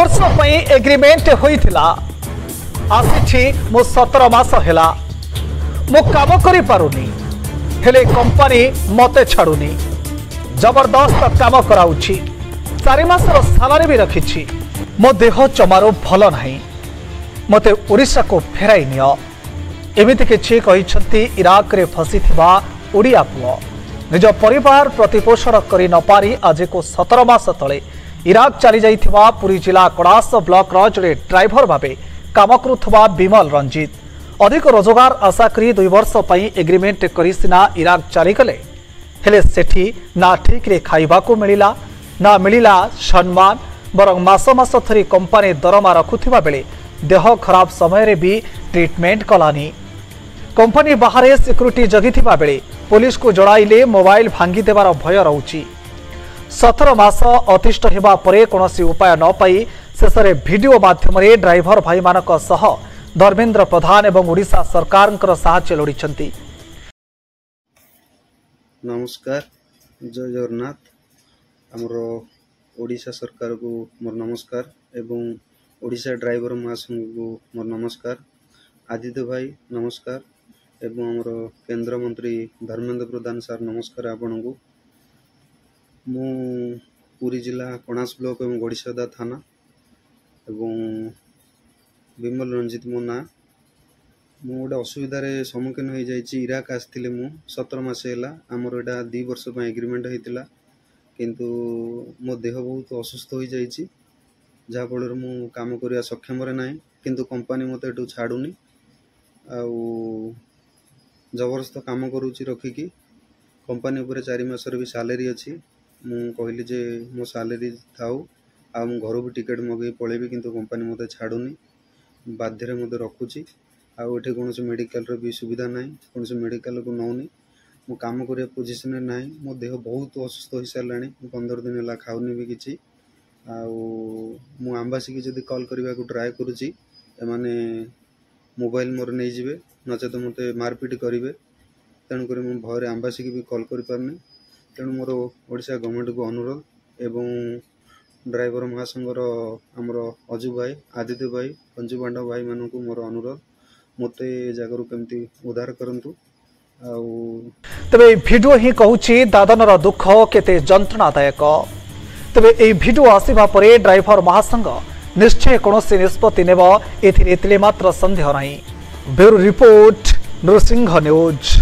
वर्ष एग्रीमेंट होइथिला आसी मो 17 मास हैला मो काम करि पारुनी हेले कंपनी मते छाड़ुनी जबरदस्त काम कराउछि 4 मासर सालारी भी रखिछि मो देह चमारो भल नाही मते ओडिशा को फेराई नियो एमिति किछि कहिसंती इराक रे फसी थिबा ओडिया पुओ निज परिवार प्रतिपोषण करि न पारी आज को 17 मास तले इराक चली जाइथिबा पुरी जिला कड़ास ब्लॉक जड़े ड्राइवर भावे काम करुथबा विमल रंजित अधिक रोजगार आशा करी 2 वर्ष पई एग्रीमेंट करी सिना इराक चली गले हेले सेठी ना ठीक रे खाइबा को मिलिला ना मिलिला सम्मान बरं मास मास थरी कंपनी दरमा रखुथिबा बेले देह खराब समय रे भी ट्रीटमेंट कलानी कंपनी बाहर सिक्यूरिटी जगिथिबा बेले पुलिस को जड़ाइले मोबाइल भांगी देवार भय रहउची 17 मास अतिष्ठ हेबा परे कोनोसी उपाय न पाई शेषरे वीडियो माध्यम रे ड्राइवर भाई मानक सह धर्मेंद्र प्रधान एवं ओडिशा सरकारंकर सहायता लोड़िछंती। नमस्कार जय जगन्नाथ हमर ओडिशा सरकार को मोर नमस्कार एवं ओडिशा ड्राइवर महासंघ को मोर नमस्कार आदित्य भाई नमस्कार एवं हमर केंद्र मंत्री धर्मेंद्र प्रधान सर नमस्कार आपन को मु पुरी जिला कणास ब्लॉक एवं गड़ीसदा थाना एवं विमल रंजित मो ना मु गोटे असुविधार सम्मुखीन हो जाइए इराक आसती मु 17 मास है आमर एटा 2 वर्ष एग्रीमेंट होता किंतु मो देह बहुत असुस्थ हो जाइए जहाँफल मु काम करने सक्षम ना किंतु कंपनी मत एटू छाड़ुनी जबरदस्त काम करुच्ची रखिकी कंपनी उपर 4 मासर भी सालेरी अच्छी मु कहली जे मो सालेरी थाऊ आ मु घर भी टिकेट मगे पलैबी किंतु कंपनी मत छाड़ुनी बाध्य मत रखुची आठे कौन मेडिकल भी सुविधा ना कौन मेडिकल को नौनी मु काम करने पोजिशन ना मो देह बहुत असुस्थ हो सारा 15 दिन है खाऊनी भी किसी आम्बासी की जब कॉल करने को ट्राए करुच्ची एमाने मोबाइल मोर नहीं जाए नचेत मत मारपिट करेंगे तेणुक भय आम्बासी की भी कॉल कर पारनी तेणु मोर ओडिशा गवर्नमेंट को अनुरोध एवं ड्राइवर महासंघर आमर अजु भाई आदित्य भाई पंजु पांडव भाई मान को मोर अनुरोध मत जगह केमती उद्धार करंतु तबे वीडियो ही कहूची दादनर दुख केते जंत्रणादायक तबे ए वीडियो आसीबा परे ड्राइवर महासंघ निश्चय कोनोसी निष्पत्ति नेब एथिरे एतिले मात्र संदेह नाही ब्यूरो रिपोर्ट नृसिंह न्यूज।